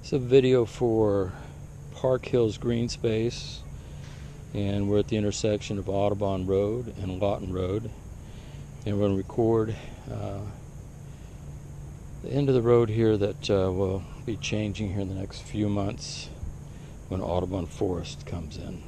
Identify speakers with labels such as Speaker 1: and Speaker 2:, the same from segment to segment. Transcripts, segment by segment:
Speaker 1: It's a video for Park Hills Green Space, and we're at the intersection of Audubon Road and Lawton Road, and we're going to record the end of the road here that will be changing here in the next few months when Audubon Forest comes in.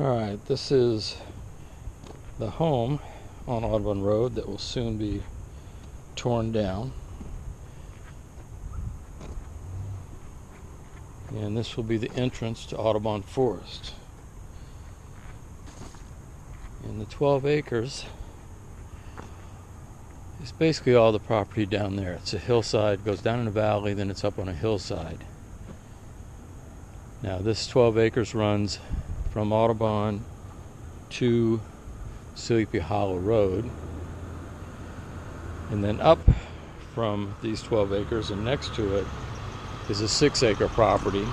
Speaker 1: Alright, this is the home on Audubon Road that will soon be torn down. And this will be the entrance to Audubon Forest. And the 12 acres is basically all the property down there. It's a hillside, goes down in a valley, then it's up on a hillside. Now this 12 acres runs from Audubon to Sleepy Hollow Road, and then up from these 12 acres and next to it is a 6-acre property.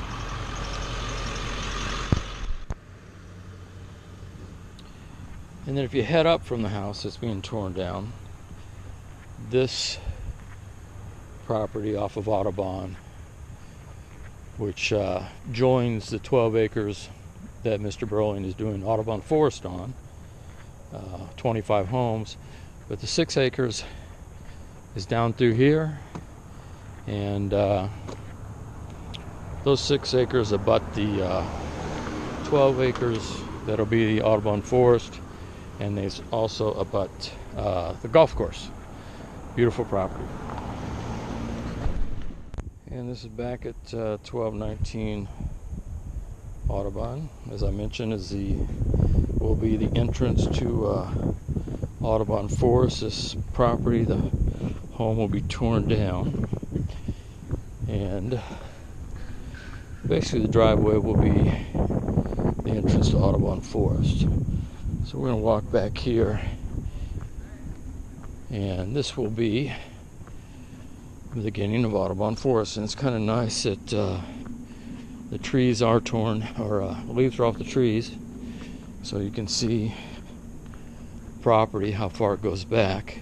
Speaker 1: And then if you head up from the house that's being torn down, this property off of Audubon, which joins the 12 acres that Mr. Burling is doing Audubon Forest on, 25 homes, but the 6 acres is down through here, and those 6 acres abut the 12 acres that'll be the Audubon Forest, and they also abut the golf course. Beautiful property. And this is back at 1219 Audubon. As I mentioned, will be the entrance to Audubon Forest. This property, the home, will be torn down, and basically the driveway will be the entrance to Audubon Forest. So we're going to walk back here, and this will be the beginning of Audubon Forest. And it's kind of nice that the trees are torn, or leaves are off the trees, so you can see property, how far it goes back.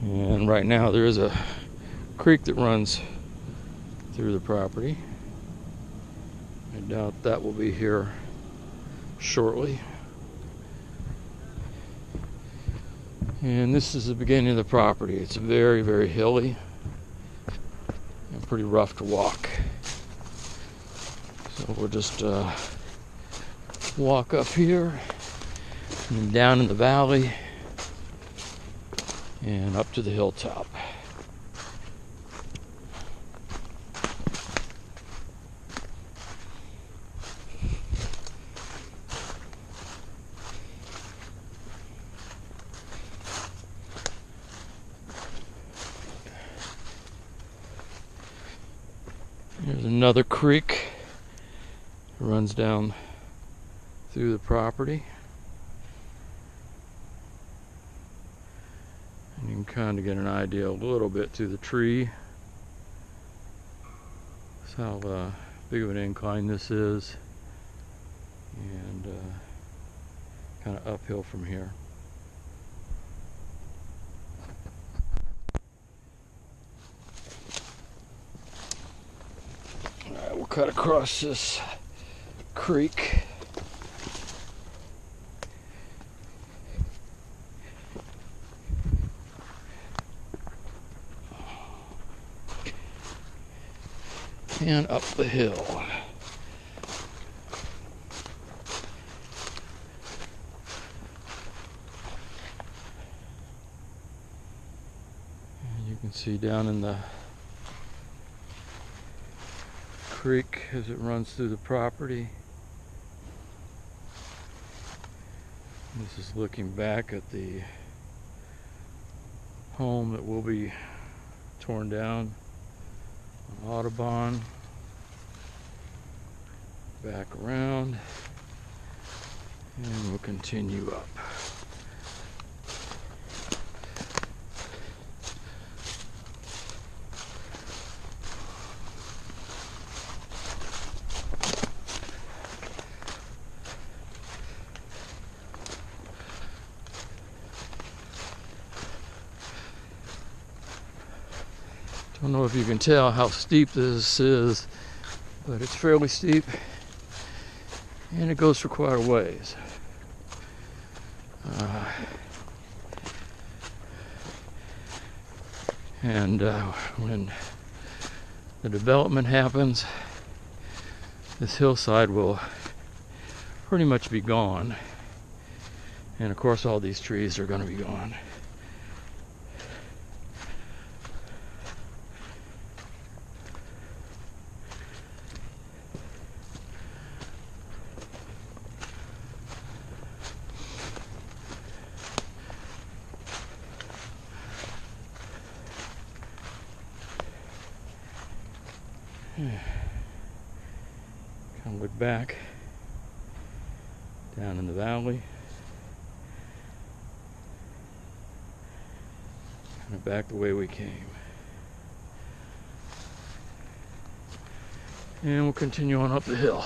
Speaker 1: And right now there is a creek that runs through the property. I doubt that will be here shortly. And this is the beginning of the property. It's very, very hilly and pretty rough to walk. So we'll just walk up here and down in the valley and up to the hilltop. There's another creek that runs down through the property, and you can kind of get an idea a little bit through the tree. That's how big of an incline this is, and kind of uphill from here. Alright, we'll cut across this creek. And up the hill. And you can see down in the creek as it runs through the property. This is looking back at the home that will be torn down Audubon. Back around. And we'll continue up. Don't know if you can tell how steep this is, but it's fairly steep and it goes for quite a ways. When the development happens, this hillside will pretty much be gone, and of course all these trees are going to be gone. Kind of look back down in the valley, kind of back the way we came, and we'll continue on up the hill.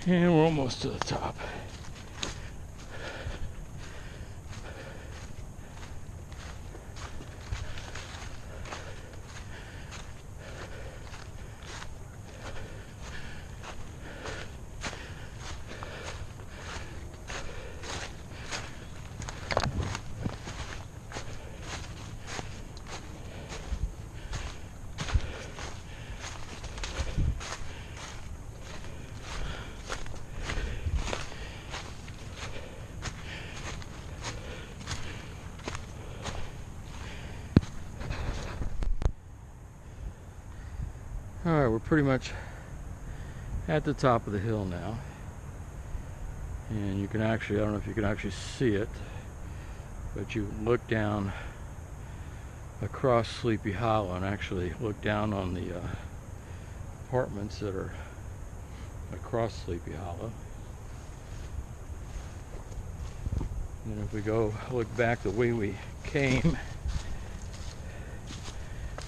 Speaker 1: And we're almost to the top. Alright, we're pretty much at the top of the hill now. And you can actually, I don't know if you can actually see it, but you look down across Sleepy Hollow and actually look down on the apartments that are across Sleepy Hollow. And if we go look back the way we came,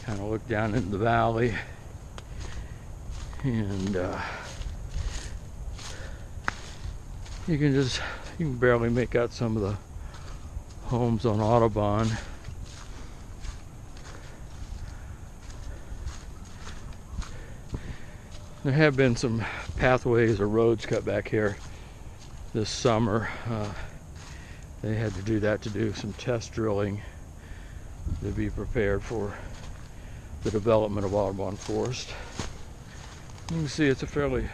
Speaker 1: kind of look down into the valley, and you can barely make out some of the homes on Audubon. There have been some pathways or roads cut back here this summer. They had to do that to do some test drilling to be prepared for the development of Audubon Forest. You can see it's a fairly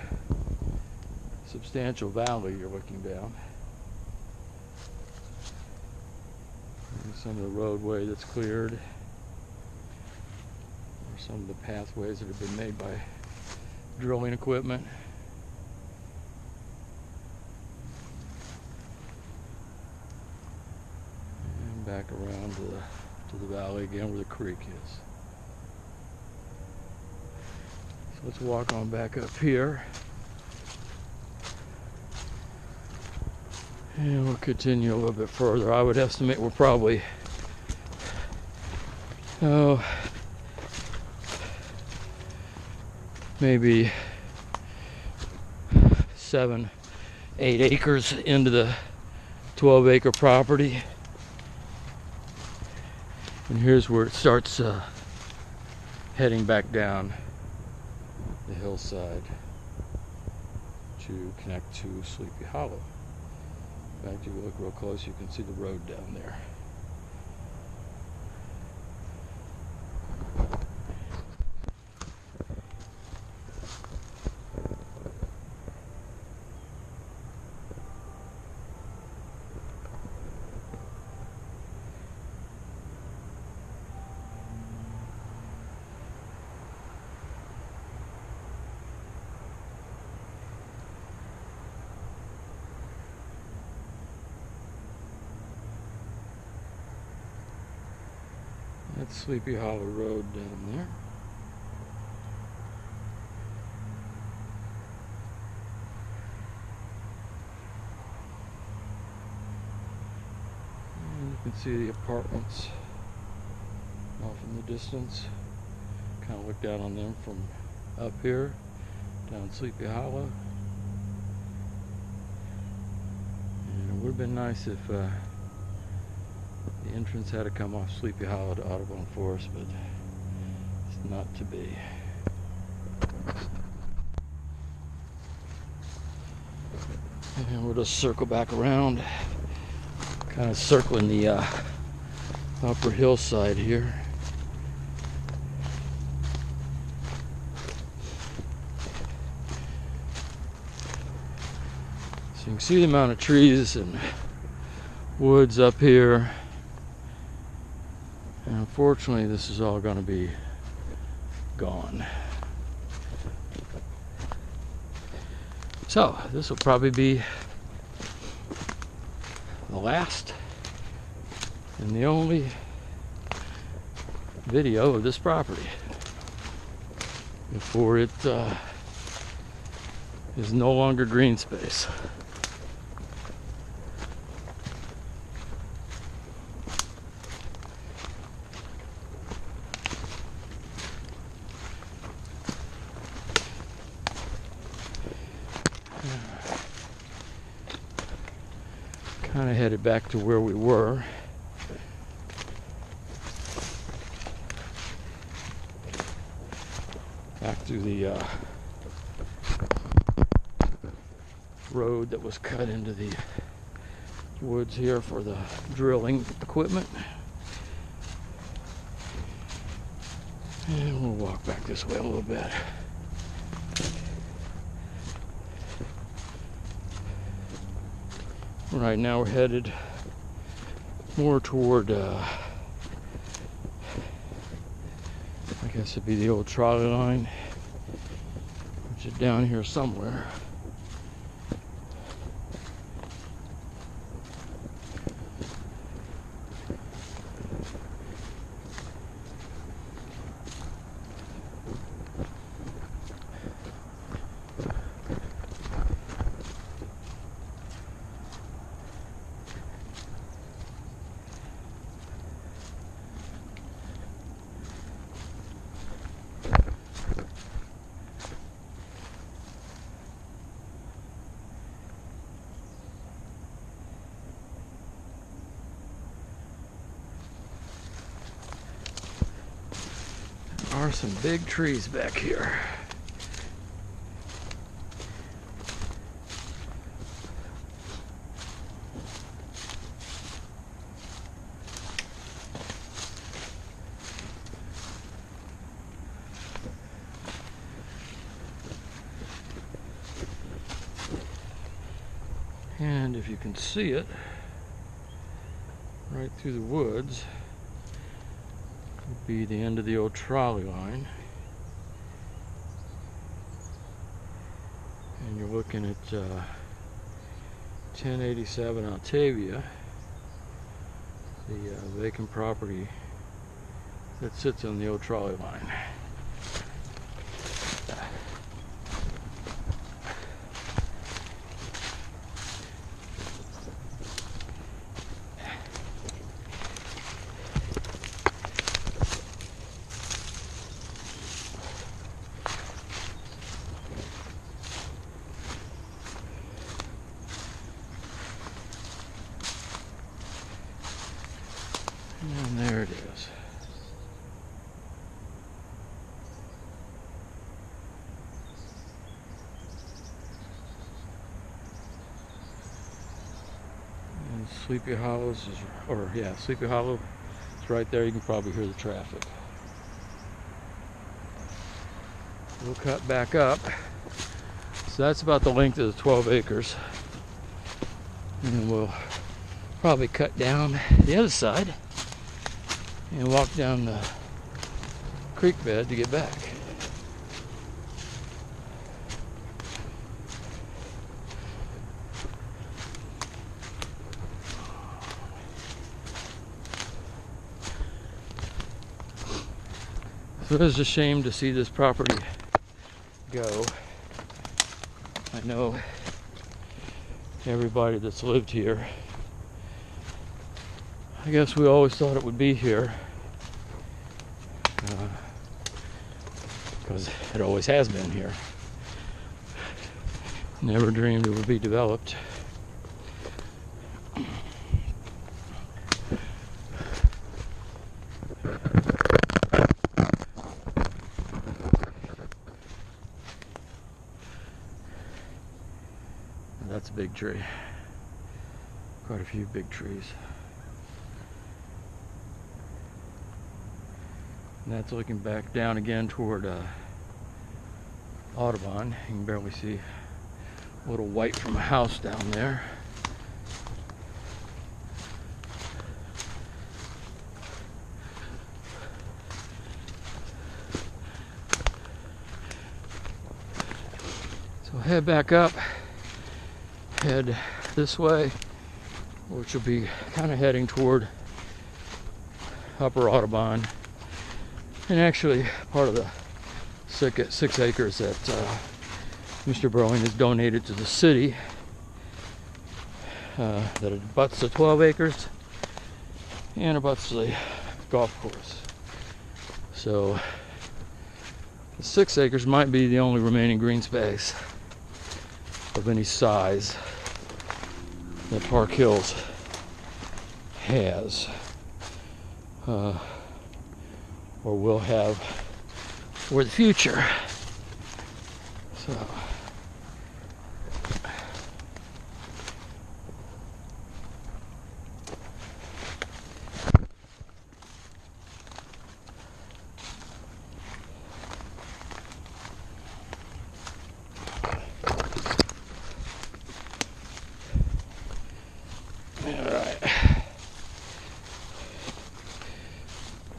Speaker 1: substantial valley you're looking down. There's some of the roadway that's cleared, or some of the pathways that have been made by drilling equipment. And back around to the valley again where the creek is. Let's walk on back up here, and we'll continue a little bit further. I would estimate we're probably maybe 7-8 acres into the 12-acre property, and here's where it starts heading back down the hillside to connect to Sleepy Hollow. In fact, if you look real close, you can see the road down there. That's Sleepy Hollow Road down there. And you can see the apartments off in the distance. Kind of look down on them from up here, down Sleepy Hollow. And it would have been nice if the entrance had to come off Sleepy Hollow to Audubon Forest, but it's not to be. And we'll just circle back around, kind of circling the upper hillside here. So you can see the amount of trees and woods up here. And unfortunately, this is all going to be gone. So, this will probably be the last and the only video of this property before it is no longer green space. Kind of headed back to where we were. Back through the road that was cut into the woods here for the drilling equipment. And we'll walk back this way a little bit. Right now we're headed more toward, I guess it'd be the old trolley line, which is down here somewhere. There are some big trees back here. And if you can see it, right through the woods would be the end of the old trolley line. And you're looking at 1087 Altavia, the vacant property that sits on the old trolley line. And there it is. Sleepy Hollows is, or yeah, Sleepy Hollow is right there. You can probably hear the traffic. We'll cut back up. So that's about the length of the 12 acres. And we'll probably cut down the other side and walk down the creek bed to get back. So it is a shame to see this property go. I know everybody that's lived here. I guess we always thought it would be here because it always has been here. Never dreamed it would be developed. That's a big tree. Quite a few big trees. And that's looking back down again toward Audubon. You can barely see a little white from a house down there. So head back up. Head this way, which will be kind of heading toward Upper Audubon, and actually part of the 6 acres that Mr. Burling has donated to the city that abuts the 12 acres and abuts the golf course. So the 6 acres might be the only remaining green space of any size that Park Hills has or will have for the future. So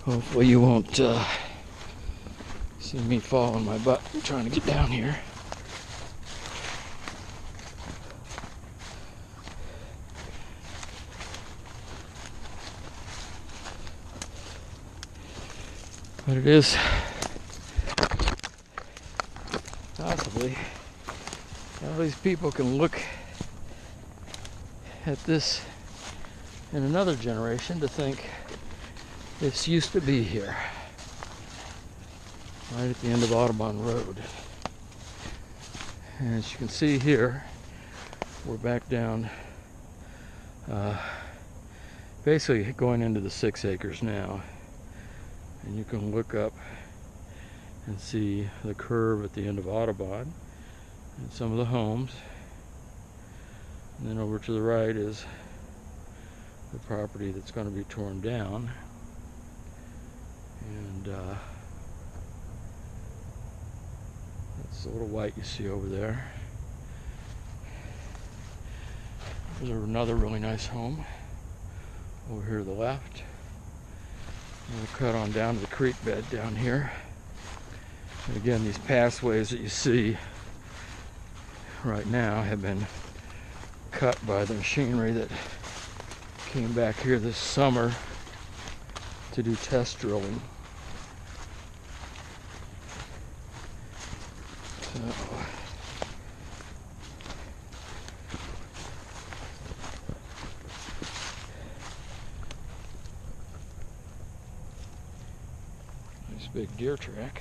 Speaker 1: hopefully you won't see me fall on my butt trying to get down here. But it is possibly all these people can look at this in another generation to think this used to be here, right at the end of Audubon Road. And as you can see here, we're back down, basically going into the 6 acres now. And you can look up and see the curve at the end of Audubon and some of the homes. And then over to the right is the property that's going to be torn down. And that's the little white you see over there. There's another really nice home over here to the left. And we'll cut on down to the creek bed down here. And again, these pathways that you see right now have been cut by the machinery that came back here this summer to do test drilling. So nice big deer track.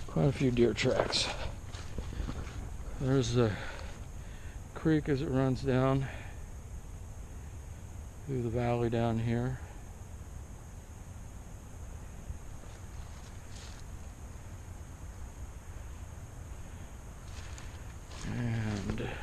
Speaker 1: Quite a few deer tracks. There's the creek as it runs down through the valley down here. land.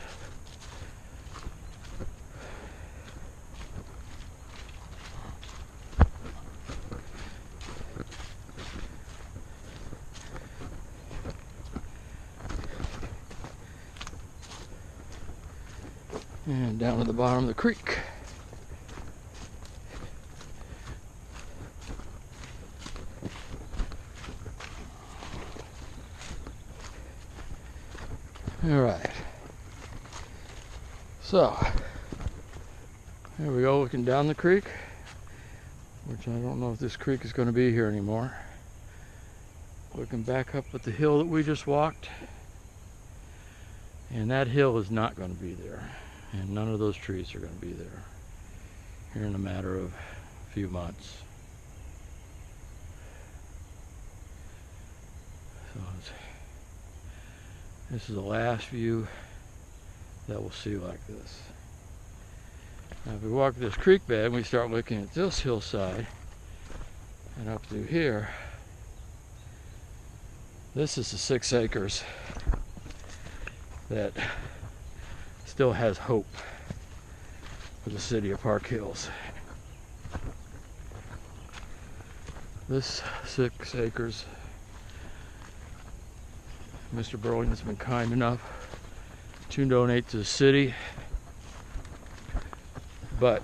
Speaker 1: And down to the bottom of the creek. All right. So, there we go, looking down the creek, which I don't know if this creek is going to be here anymore. Looking back up at the hill that we just walked, and that hill is not going to be there. And none of those trees are going to be there here in a matter of a few months. So this is the last view that we'll see like this. Now if we walk this creek bed and we start looking at this hillside and up through here, this is the 6 acres that still has hope for the city of Park Hills. This 6 acres, Mr. Burlington's been kind enough to donate to the city, but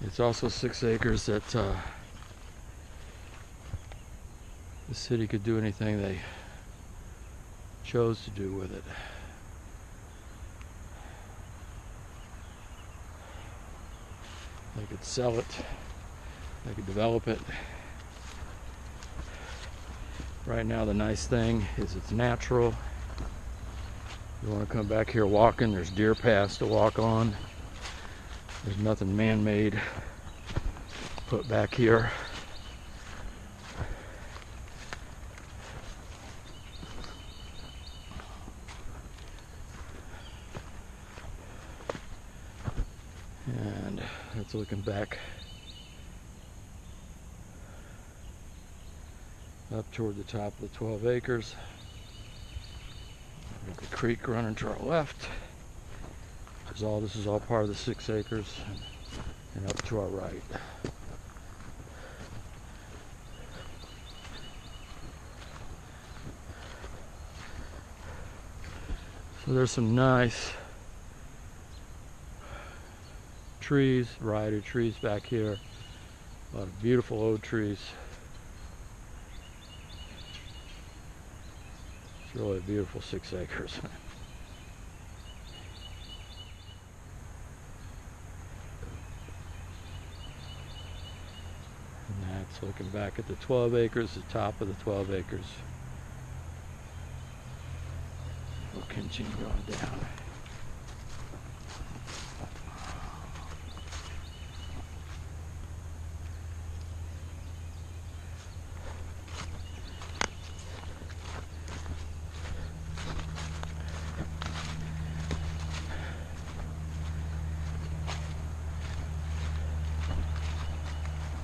Speaker 1: it's also 6 acres that the city could do anything they chose to do with it. They could sell it, they could develop it. Right now the nice thing is it's natural. You want to come back here walking, there's deer paths to walk on. There's nothing man-made put back here. And that's looking back up toward the top of the 12 acres. There's the creek running to our left. This is all part of the 6 acres, and up to our right. So there's some nice trees, variety of trees back here. A lot of beautiful oak trees. It's really a beautiful 6 acres. And that's looking back at the 12 acres, the top of the 12 acres. We'll continue on down.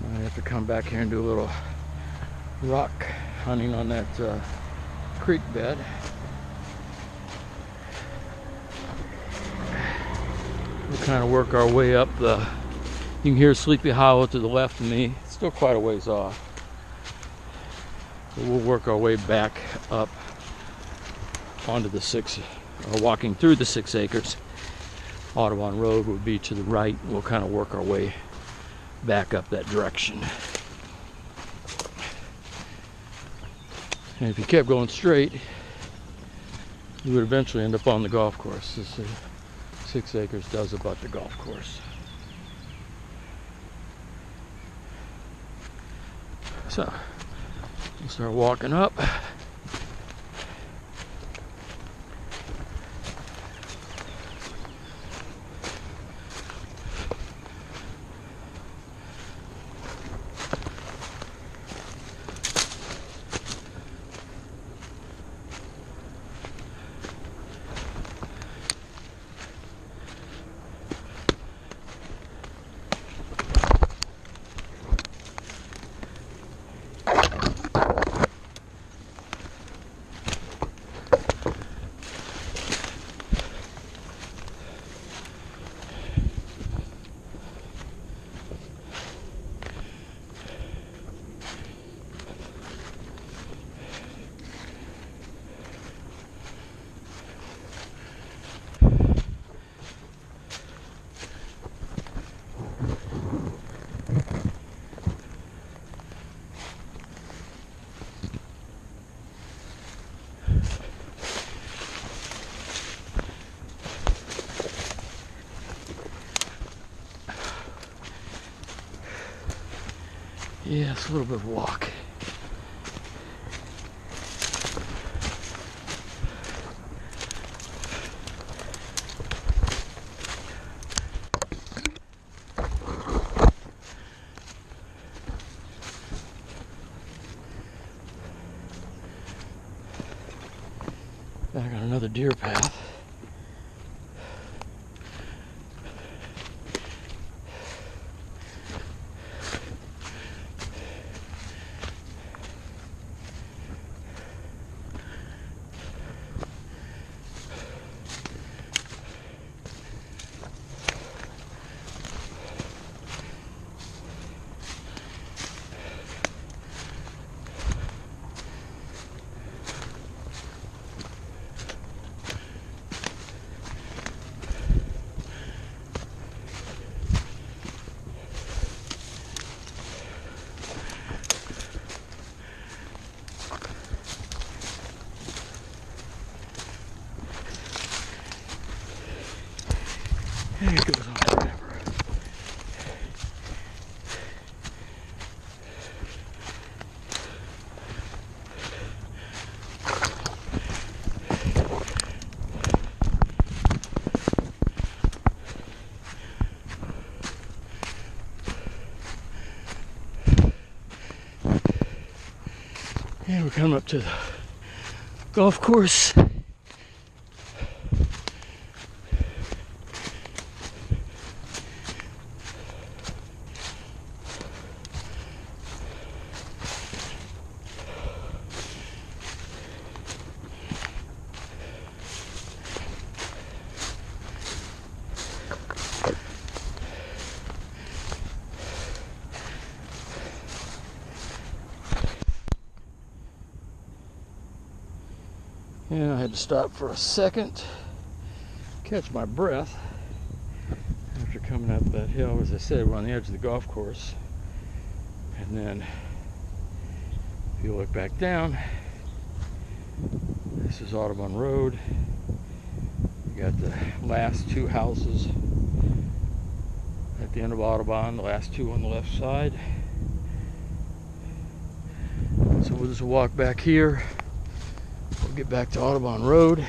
Speaker 1: I have to come back here and do a little rock hunting on that creek bed. We'll kind of work our way up the, you can hear Sleepy Hollow to the left of me. It's still quite a ways off. But we'll work our way back up onto the 6, or walking through the 6 acres. Audubon Road would be to the right. We'll kind of work our way back up that direction. And if you kept going straight, you would eventually end up on the golf course. This 6 acres does abut the golf course. So we'll start walking up. Yeah, it's a little bit of a walk. I got another deer path. It goes on forever. And we're coming up to the golf course. And I had to stop for a second, catch my breath after coming up that hill. As I said, we're on the edge of the golf course. And then if you look back down, this is Audubon Road. You got the last two houses at the end of Audubon, the last two on the left side. So we'll just walk back here. We'll get back to Audubon Road.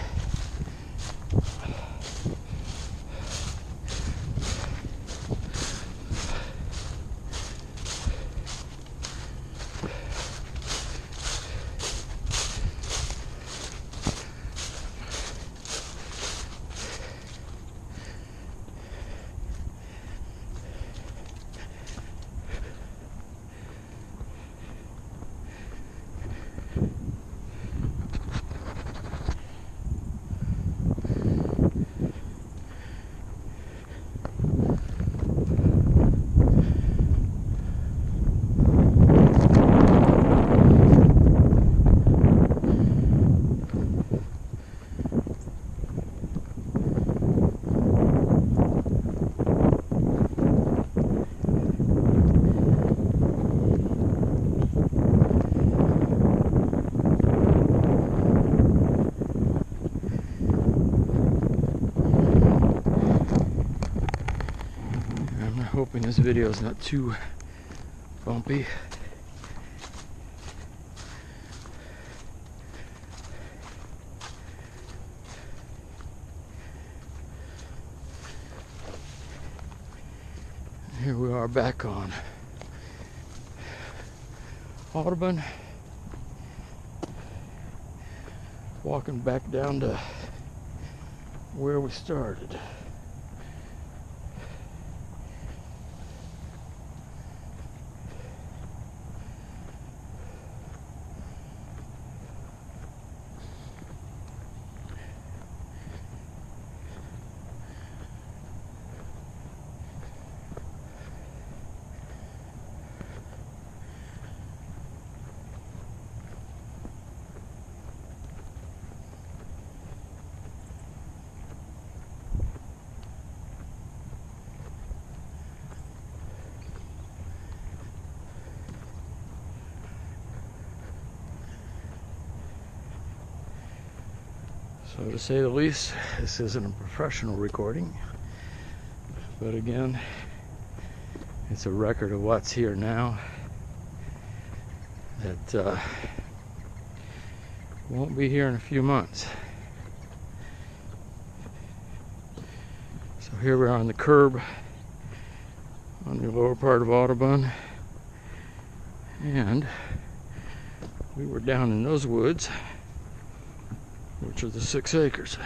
Speaker 1: Hoping this video is not too bumpy. Here we are back on Audubon, walking back down to where we started. So to say the least, this isn't a professional recording, but again, it's a record of what's here now. that won't be here in a few months. So here we are on the curb on the lower part of Audubon, and we were down in those woods, which are the 6 acres.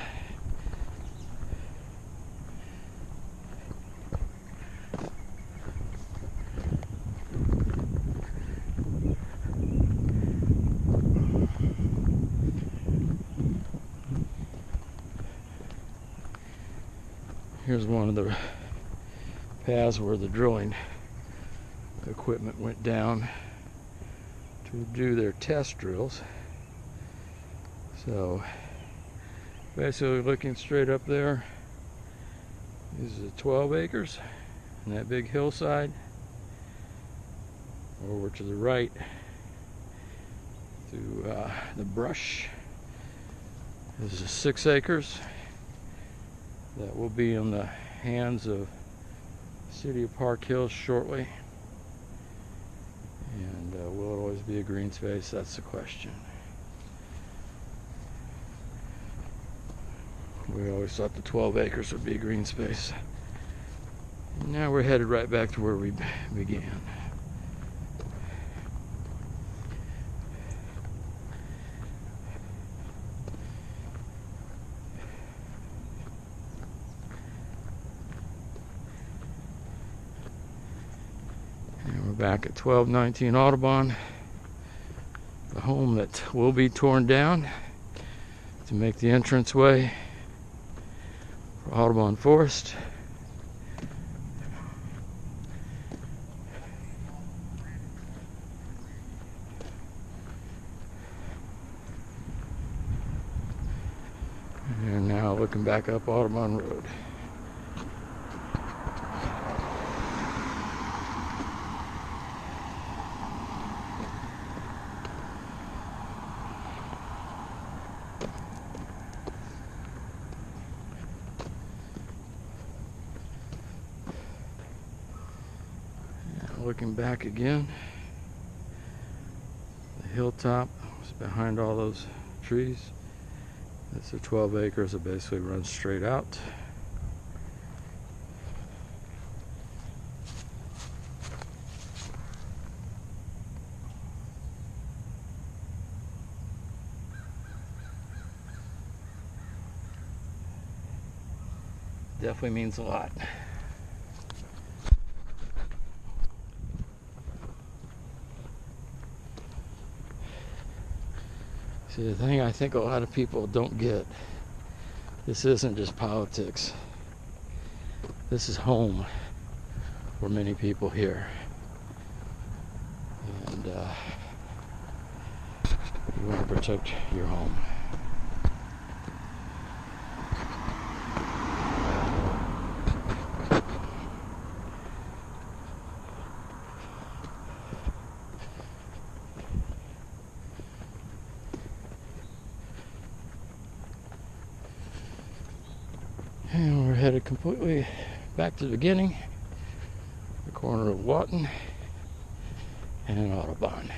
Speaker 1: Here's one of the paths where the drilling equipment went down to do their test drills. So basically, looking straight up there, this is 12 acres, and that big hillside over to the right through the brush, this is 6 acres. That will be in the hands of City of Park Hills shortly. And will it always be a green space? That's the question. We always thought the 12 acres would be a green space. And now we're headed right back to where we began. Back at 1219 Audubon, the home that will be torn down to make the entranceway for Audubon Forest. And now looking back up Audubon Road. Looking back again, the hilltop is behind all those trees. That's the 12 acres that basically runs straight out. Definitely means a lot. See, the thing I think a lot of people don't get, this isn't just politics. This is home for many people here. And you want to protect your home. And we're headed completely back to the beginning, the corner of Watton and Audubon.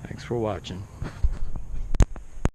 Speaker 1: Thanks for watching.